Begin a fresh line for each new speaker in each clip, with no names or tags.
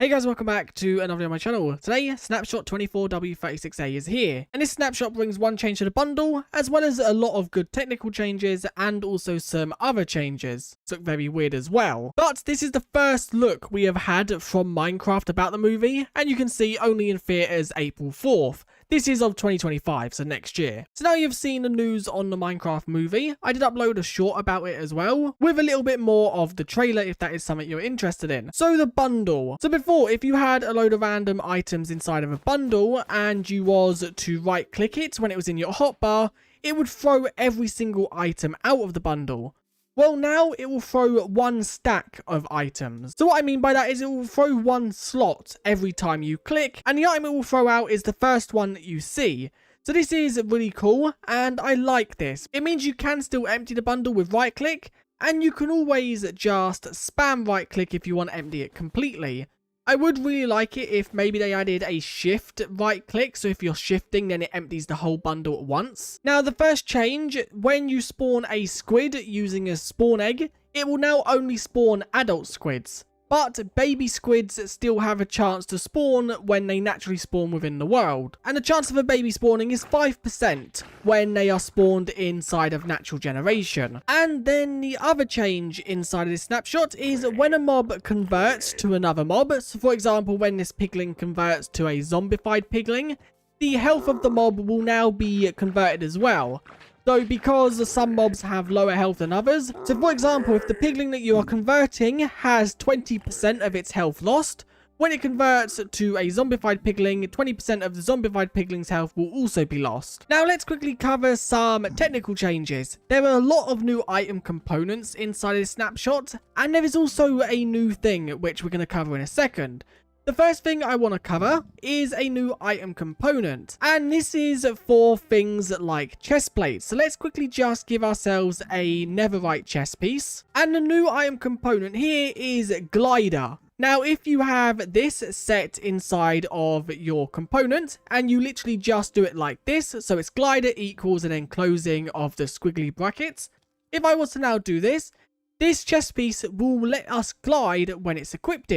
Hey guys, welcome back to another video on my channel. Today, Snapshot 24W36A is here, and this snapshot brings one change to the bundle, as well as a lot of good technical changes, and also some other changes. It's look very weird as well. But this is the first look we have had from Minecraft about the movie, and you can see only in theaters April 4th. This is of 2025, so next year. So now you've seen the news on the Minecraft movie. I did upload a short about it as well, with a little bit more of the trailer if that is something you're interested in. So the bundle. So before, if you had a load of random items inside of a bundle and you was to right click it when it was in your hotbar, it would throw every single item out of the bundle. Well, now it will throw one stack of items. So what I mean by that is it will throw one slot every time you click, and the item it will throw out is the first one that you see. So this is really cool, and I like this. It means you can still empty the bundle with right click, and you can always just spam right click if you want to empty it completely. I would really like it if maybe they added a shift right click, so if you're shifting then it empties the whole bundle at once. Now the first change, when you spawn a squid using a spawn egg, it will now only spawn adult squids. But baby squids still have a chance to spawn when they naturally spawn within the world. And the chance of a baby spawning is 5% when they are spawned inside of natural generation. And then the other change inside of this snapshot is when a mob converts to another mob. So for example, when this pigling converts to a zombified pigling, the health of the mob will now be converted as well. So because some mobs have lower health than others, so for example, if the pigling that you are converting has 20% of its health lost, when it converts to a zombified pigling, 20% of the zombified pigling's health will also be lost. Now let's quickly cover some technical changes. There are a lot of new item components inside of this snapshot, and there is also a new thing which we're going to cover in a second. The first thing I want to cover is a new item component, and this is for things like chest plates. So let's quickly just give ourselves a netherite chest piece, and the new item component here is glider. Now if you have this set inside of your component and you literally just do it like this, so it's glider equals and then closing of the squiggly brackets. If I was to now do this, this chest piece will let us glide when it's equipped.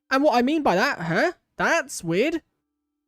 And what I mean by that, that's weird.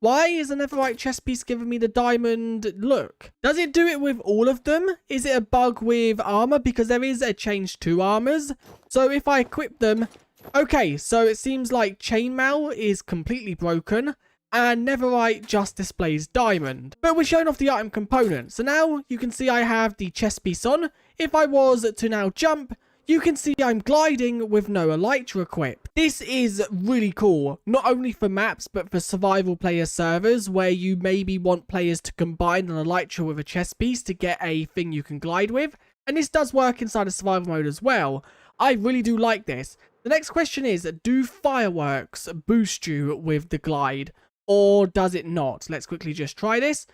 Why is a netherite chest piece giving me the diamond look? Does it do it with all of them? Is it a bug with armor? Because there is a change to armors. So if I equip them... Okay, so it seems like chainmail is completely broken, and netherite just displays diamond. But we're showing off the item component. So now you can see I have the chest piece on. If I was to now jump... you can see I'm gliding with no elytra equipped. This is really cool, not only for maps, but for survival player servers, where you maybe want players to combine an elytra with a chest piece to get a thing you can glide with. And this does work inside of survival mode as well. I really do like this. The next question is, do fireworks boost you with the glide, or does it not? Let's quickly just try this.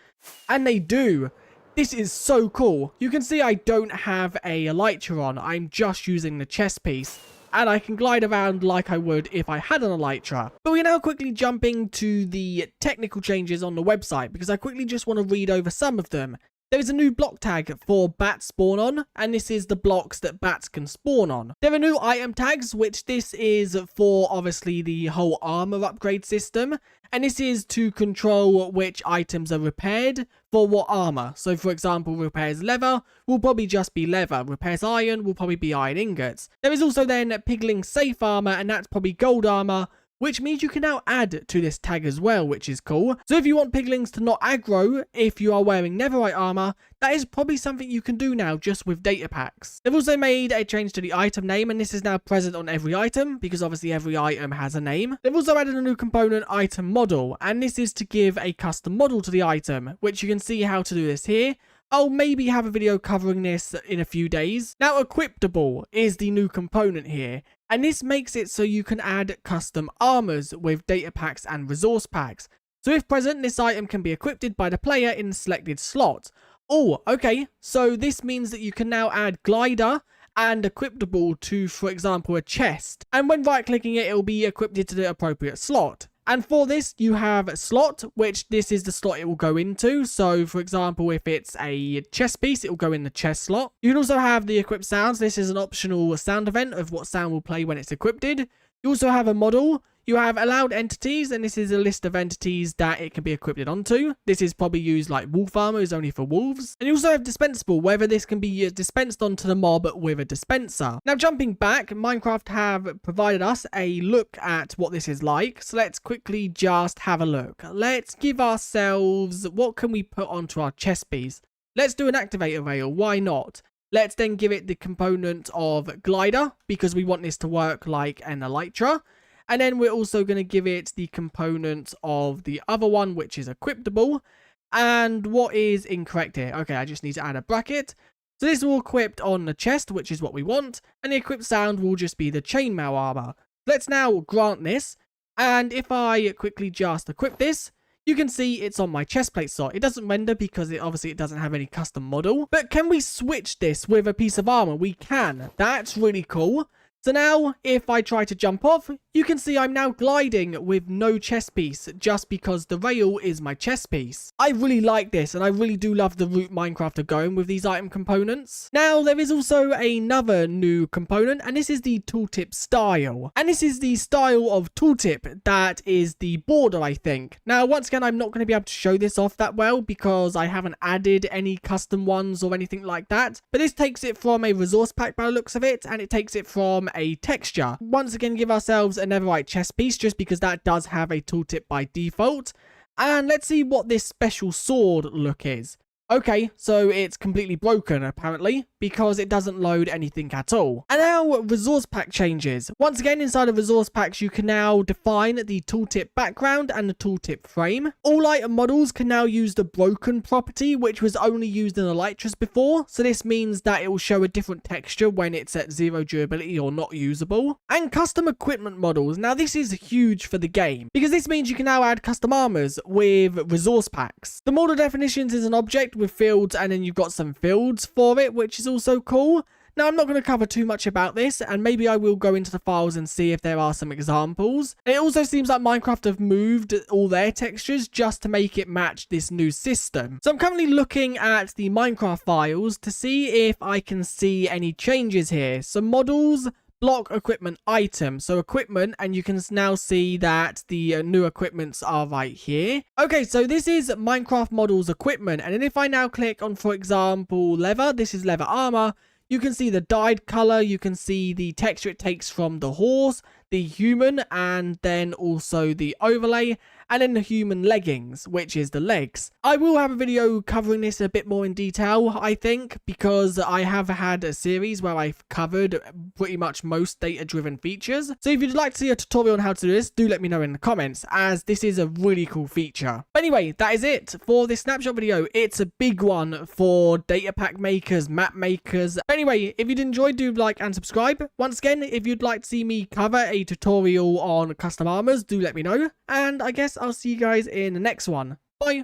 And they do. This is so cool. You can see I don't have a elytra on. I'm just using the chest piece. And I can glide around like I would if I had an elytra. But we're now quickly jumping to the technical changes on the website, because I quickly just want to read over some of them. There is a new block tag for bat spawn on, and this is the blocks that bats can spawn on. There are new item tags, which this is for obviously the whole armor upgrade system. And this is to control which items are repaired for what armor. So for example, repairs leather will probably just be leather. Repairs iron will probably be iron ingots. There is also then pigling safe armor, and that's probably gold armor, which means you can now add to this tag as well, which is cool. So if you want piglings to not aggro if you are wearing netherite armor, that is probably something you can do now just with data packs. They've also made a change to the item name, and this is now present on every item, because obviously every item has a name. They've also added a new component, item model, and this is to give a custom model to the item, which you can see how to do this here. I'll maybe have a video covering this in a few days. Now, equipable is the new component here, and this makes it so you can add custom armors with data packs and resource packs. So if present, this item can be equipped by the player in the selected slot. Oh, okay, so this means that you can now add glider and equipable to, for example, a chest. And when right-clicking it, it will be equipped to the appropriate slot. And for this, you have slot, which this is the slot it will go into. So, for example, if it's a chest piece, it will go in the chest slot. You can also have the equipped sounds. This is an optional sound event of what sound will play when it's equipped. You also have a model. You have allowed entities, and this is a list of entities that it can be equipped onto. This is probably used like wolf armor, is only for wolves. And you also have dispensable, whether this can be dispensed onto the mob with a dispenser. Now jumping back, Minecraft have provided us a look at what this is like. So let's quickly just have a look. Let's give ourselves, what can we put onto our chest piece? Let's do an activator rail, why not? Let's then give it the component of glider, because we want this to work like an elytra. And then we're also going to give it the component of the other one, which is equipable. And what is incorrect here? Okay, I just need to add a bracket. So this is all equipped on the chest, which is what we want. And the equipped sound will just be the chainmail armor. Let's now grant this. And if I quickly just equip this, you can see it's on my chest plate slot. It doesn't render because it doesn't have any custom model. But can we switch this with a piece of armor? We can. That's really cool. So now, if I try to jump off, you can see I'm now gliding with no chest piece, just because the rail is my chest piece. I really like this, and I really do love the route Minecraft are going with these item components. Now, there is also another new component, and this is the tooltip style. And this is the style of tooltip that is the border, I think. Now, once again, I'm not going to be able to show this off that well, because I haven't added any custom ones or anything like that. But this takes it from a resource pack by the looks of it, and it takes it from a texture. Once again, give ourselves a netherite chest piece, just because that does have a tooltip by default. And let's see what this special sword look is. Okay, so it's completely broken, apparently, because it doesn't load anything at all. And now, resource pack changes. Once again, inside of resource packs, you can now define the tooltip background and the tooltip frame. All item models can now use the broken property, which was only used in elytras before. So this means that it will show a different texture when it's at 0 durability or not usable. And custom equipment models. Now, this is huge for the game, because this means you can now add custom armors with resource packs. The model definitions is an object with fields, and then you've got some fields for it, which is also cool. Now, I'm not going to cover too much about this, and maybe I will go into the files and see if there are some examples. It also seems like Minecraft have moved all their textures just to make it match this new system. So I'm currently looking at the Minecraft files to see if I can see any changes here. So models, block, equipment, item. So equipment, and you can now see that the new equipments are right here. Okay, so this is Minecraft models equipment, and then if I now click on, for example, leather, this is leather armor. You can see the dyed color, you can see the texture it takes from the horse, the human, and then also the overlay, and then the human leggings, which is the legs. I will have a video covering this a bit more in detail, I think, because I have had a series where I've covered pretty much most data-driven features. So if you'd like to see a tutorial on how to do this, do let me know in the comments, as this is a really cool feature. But anyway, that is it for this snapshot video. It's a big one for data pack makers, map makers. Anyway, if you'd enjoyed, do like and subscribe. Once again, if you'd like to see me cover a tutorial on custom armors, do let me know. And I guess I'll see you guys in the next one. Bye.